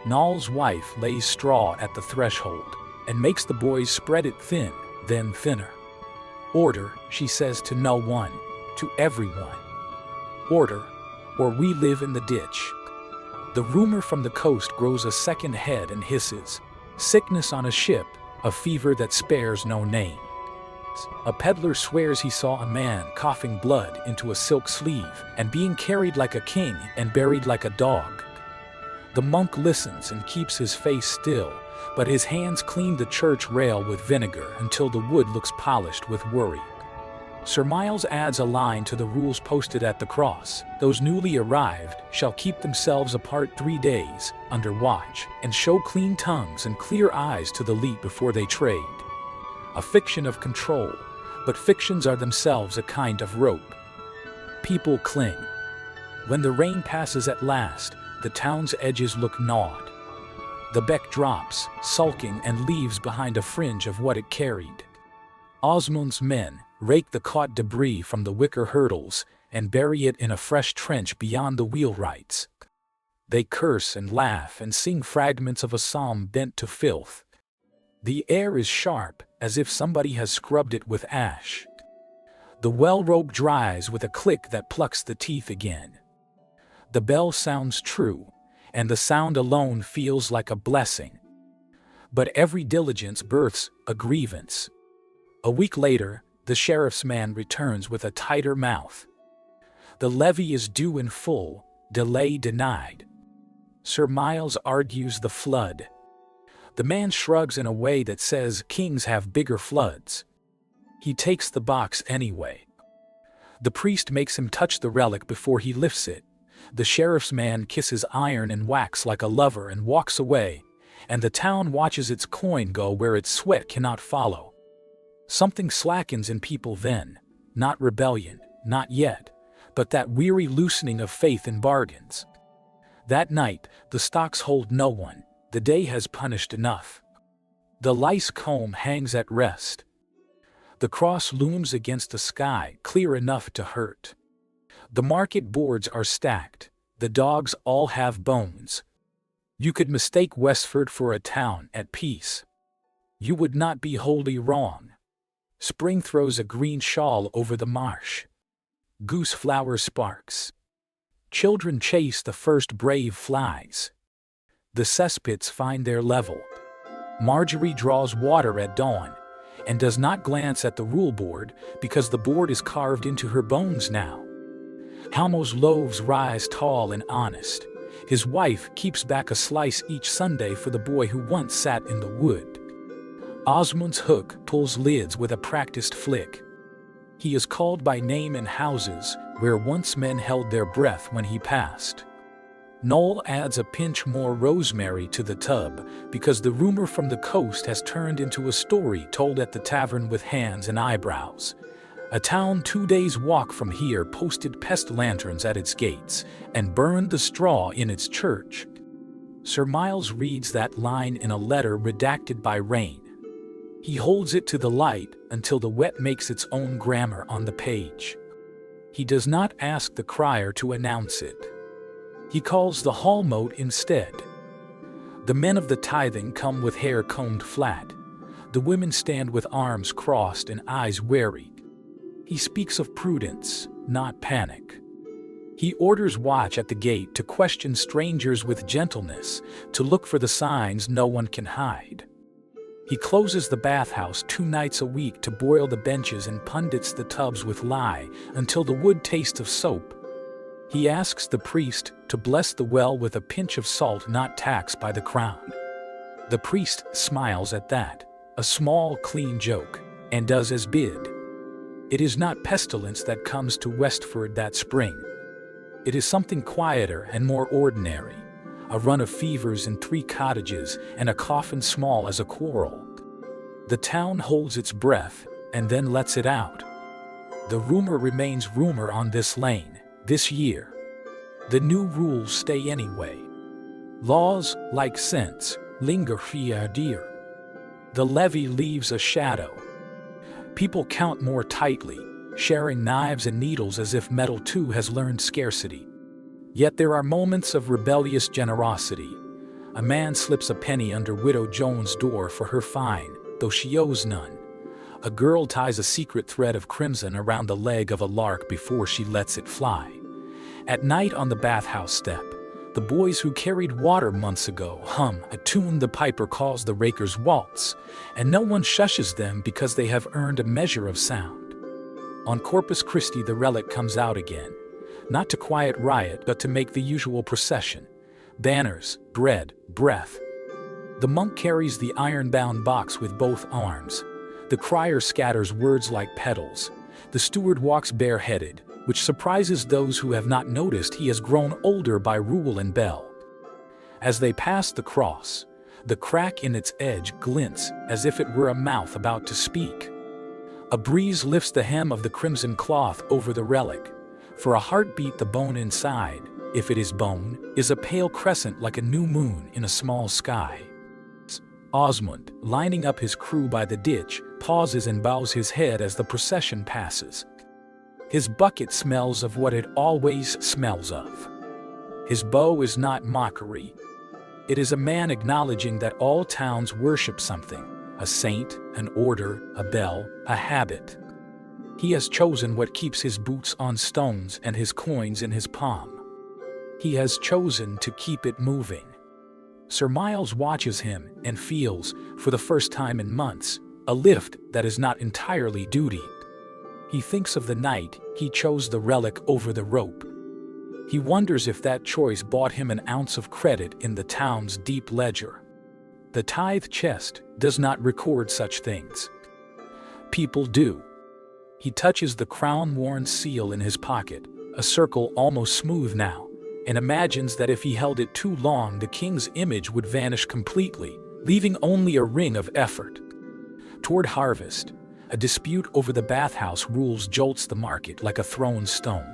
Noel's wife lays straw at the threshold and makes the boys spread it thin, then thinner. Order, she says to no one, to everyone. Order, or we live in the ditch. The rumor from the coast grows a second head and hisses. Sickness on a ship, a fever that spares no name. A peddler swears he saw a man coughing blood into a silk sleeve and being carried like a king and buried like a dog. The monk listens and keeps his face still, but his hands clean the church rail with vinegar until the wood looks polished with worry. Sir Miles adds a line to the rules posted at the cross. Those newly arrived shall keep themselves apart 3 days, under watch, and show clean tongues and clear eyes to the leet before they trade. A fiction of control, but fictions are themselves a kind of rope. People cling. When the rain passes at last, the town's edges look gnawed. The beck drops, sulking, and leaves behind a fringe of what it carried. Osmond's men rake the caught debris from the wicker hurdles and bury it in a fresh trench beyond the wheelwrights. They curse and laugh and sing fragments of a psalm bent to filth. The air is sharp, as if somebody has scrubbed it with ash. The well rope dries with a click that plucks the teeth again. The bell sounds true, and the sound alone feels like a blessing. But every diligence births a grievance. A week later, the sheriff's man returns with a tighter mouth. The levy is due in full, delay denied. Sir Miles argues the flood. The man shrugs in a way that says kings have bigger floods. He takes the box anyway. The priest makes him touch the relic before he lifts it. The sheriff's man kisses iron and wax like a lover and walks away, and the town watches its coin go where its sweat cannot follow. Something slackens in people then, not rebellion, not yet, but that weary loosening of faith in bargains. That night, the stocks hold no one. The day has punished enough. The lice comb hangs at rest. The cross looms against a sky clear enough to hurt. The market boards are stacked. The dogs all have bones. You could mistake Westford for a town at peace. You would not be wholly wrong. Spring throws a green shawl over the marsh. Goose flower sparks. Children chase the first brave flies. The cesspits find their level. Marjorie draws water at dawn and does not glance at the rule board because the board is carved into her bones now. Halmo's loaves rise tall and honest. His wife keeps back a slice each Sunday for the boy who once sat in the wood. Osmund's hook pulls lids with a practiced flick. He is called by name in houses where once men held their breath when he passed. Noel adds a pinch more rosemary to the tub because the rumor from the coast has turned into a story told at the tavern with hands and eyebrows. A town 2 days' walk from here posted pest lanterns at its gates and burned the straw in its church. Sir Miles reads that line in a letter redacted by rain. He holds it to the light until the wet makes its own grammar on the page. He does not ask the crier to announce it. He calls the hall mote instead. The men of the tithing come with hair combed flat. The women stand with arms crossed and eyes wary. He speaks of prudence, not panic. He orders watch at the gate to question strangers with gentleness, to look for the signs no one can hide. He closes the bathhouse 2 nights a week to boil the benches and pundits the tubs with lye until the wood tastes of soap. He asks the priest to bless the well with a pinch of salt not taxed by the crown. The priest smiles at that, a small, clean joke, and does as bid. It is not pestilence that comes to Westford that spring. It is something quieter and more ordinary, a run of fevers in 3 cottages and a coffin small as a quarrel. The town holds its breath and then lets it out. The rumor remains rumor on this lane, this year. The new rules stay anyway. Laws, like sense, linger here dear. The levy leaves a shadow. People count more tightly, sharing knives and needles as if metal too has learned scarcity. Yet there are moments of rebellious generosity. A man slips a penny under Widow Jones' door for her fine, though she owes none. A girl ties a secret thread of crimson around the leg of a lark before she lets it fly. At night on the bathhouse step, the boys who carried water months ago hum a tune the piper calls the raker's waltz, and no one shushes them because they have earned a measure of sound. On Corpus Christi the relic comes out again, not to quiet riot but to make the usual procession. Banners, bread, breath. The monk carries the iron-bound box with both arms. The crier scatters words like petals. The steward walks bareheaded, which surprises those who have not noticed he has grown older by rule and bell. As they pass the cross, the crack in its edge glints as if it were a mouth about to speak. A breeze lifts the hem of the crimson cloth over the relic. For a heartbeat the bone inside, if it is bone, is a pale crescent like a new moon in a small sky. Osmund, lining up his crew by the ditch, pauses and bows his head as the procession passes. His bucket smells of what it always smells of. His bow is not mockery. It is a man acknowledging that all towns worship something, a saint, an order, a bell, a habit. He has chosen what keeps his boots on stones and his coins in his palm. He has chosen to keep it moving. Sir Miles watches him and feels, for the first time in months, a lift that is not entirely duty. He thinks of the night he chose the relic over the rope. He wonders if that choice bought him an ounce of credit in the town's deep ledger. The tithe chest does not record such things. People do. He touches the crown-worn seal in his pocket, a circle almost smooth now, and imagines that if he held it too long the king's image would vanish completely, leaving only a ring of effort. Toward harvest, a dispute over the bathhouse rules jolts the market like a thrown stone.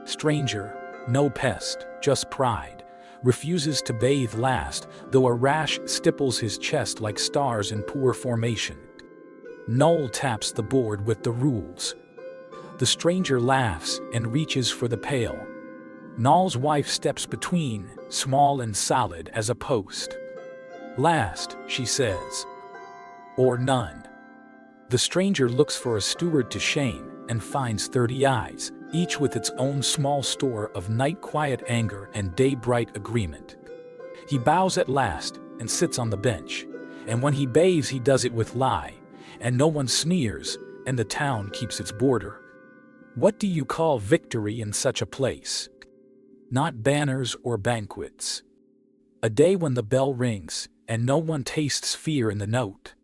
Stranger, no pest, just pride, refuses to bathe last, though a rash stipples his chest like stars in poor formation. Noel taps the board with the rules. The stranger laughs and reaches for the pail. Noel's wife steps between, small and solid as a post. Last, she says. Or none. The stranger looks for a steward to shame and finds 30 eyes, each with its own small store of night-quiet anger and day-bright agreement. He bows at last and sits on the bench, and when he bathes he does it with lie, and no one sneers, and the town keeps its border. What do you call victory in such a place? Not banners or banquets. A day when the bell rings, and no one tastes fear in the note.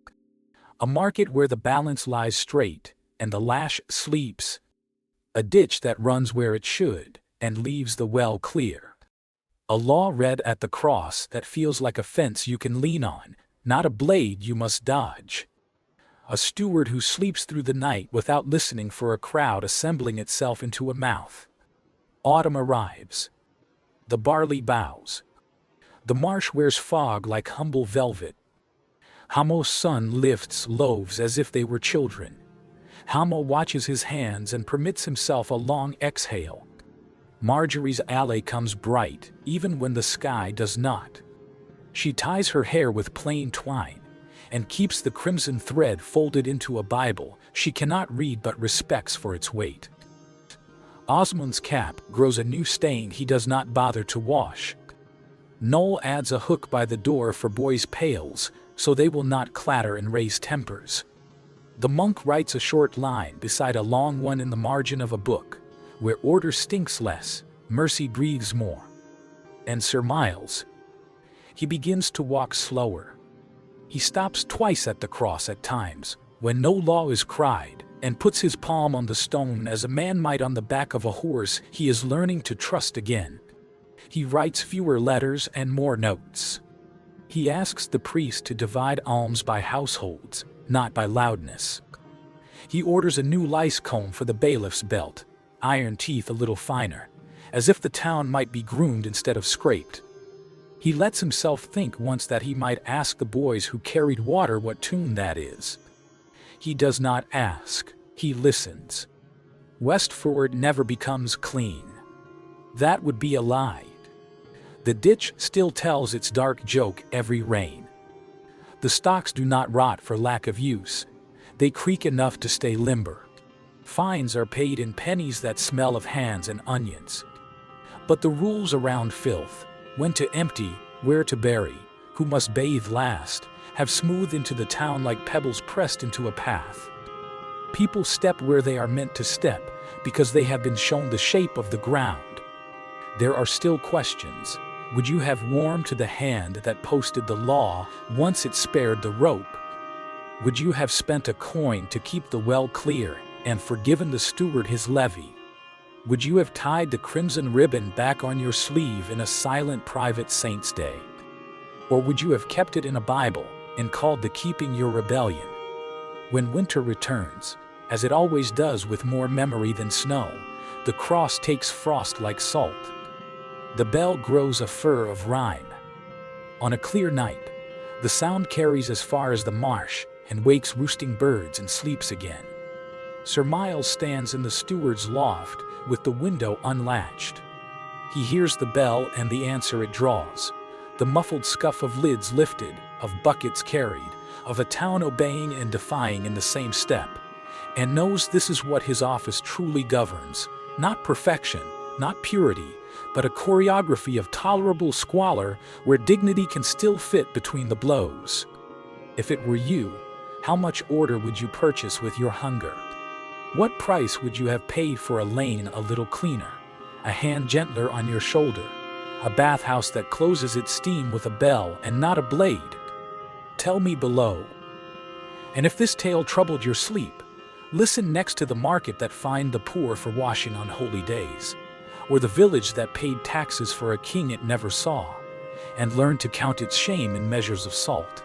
A market where the balance lies straight, and the lash sleeps. A ditch that runs where it should, and leaves the well clear. A law read at the cross that feels like a fence you can lean on, not a blade you must dodge. A steward who sleeps through the night without listening for a crowd assembling itself into a mouth. Autumn arrives. The barley bows. The marsh wears fog like humble velvet. Hamo's son lifts loaves as if they were children. Hamo watches his hands and permits himself a long exhale. Marjorie's alley comes bright, even when the sky does not. She ties her hair with plain twine, and keeps the crimson thread folded into a Bible she cannot read but respects for its weight. Osmond's cap grows a new stain he does not bother to wash. Noel adds a hook by the door for boys' pails, so they will not clatter and raise tempers. The monk writes a short line beside a long one in the margin of a book, where order stinks less, mercy breathes more. And Sir Miles. He begins to walk slower. He stops twice at the cross at times, when no law is cried, and puts his palm on the stone as a man might on the back of a horse he is learning to trust again. He writes fewer letters and more notes. He asks the priest to divide alms by households, not by loudness. He orders a new lice comb for the bailiff's belt, iron teeth a little finer, as if the town might be groomed instead of scraped. He lets himself think once that he might ask the boys who carried water what tune that is. He does not ask, he listens. Westford never becomes clean. That would be a lie. The ditch still tells its dark joke every rain. The stocks do not rot for lack of use. They creak enough to stay limber. Fines are paid in pennies that smell of hands and onions. But the rules around filth, when to empty, where to bury, who must bathe last, have smoothed into the town like pebbles pressed into a path. People step where they are meant to step because they have been shown the shape of the ground. There are still questions. Would you have warmed to the hand that posted the law once it spared the rope? Would you have spent a coin to keep the well clear and forgiven the steward his levy? Would you have tied the crimson ribbon back on your sleeve in a silent private saint's day? Or would you have kept it in a Bible and called the keeping your rebellion? When winter returns, as it always does with more memory than snow, the cross takes frost like salt. The bell grows a fur of rime. On a clear night, the sound carries as far as the marsh and wakes roosting birds and sleeps again. Sir Miles stands in the steward's loft with the window unlatched. He hears the bell and the answer it draws, the muffled scuff of lids lifted, of buckets carried, of a town obeying and defying in the same step, and knows this is what his office truly governs, not perfection, not purity, but a choreography of tolerable squalor where dignity can still fit between the blows. If it were you, how much order would you purchase with your hunger? What price would you have paid for a lane a little cleaner, a hand gentler on your shoulder, a bathhouse that closes its steam with a bell and not a blade? Tell me below. And if this tale troubled your sleep, listen next to the market that fined the poor for washing on holy days, or the village that paid taxes for a king it never saw, and learned to count its shame in measures of salt.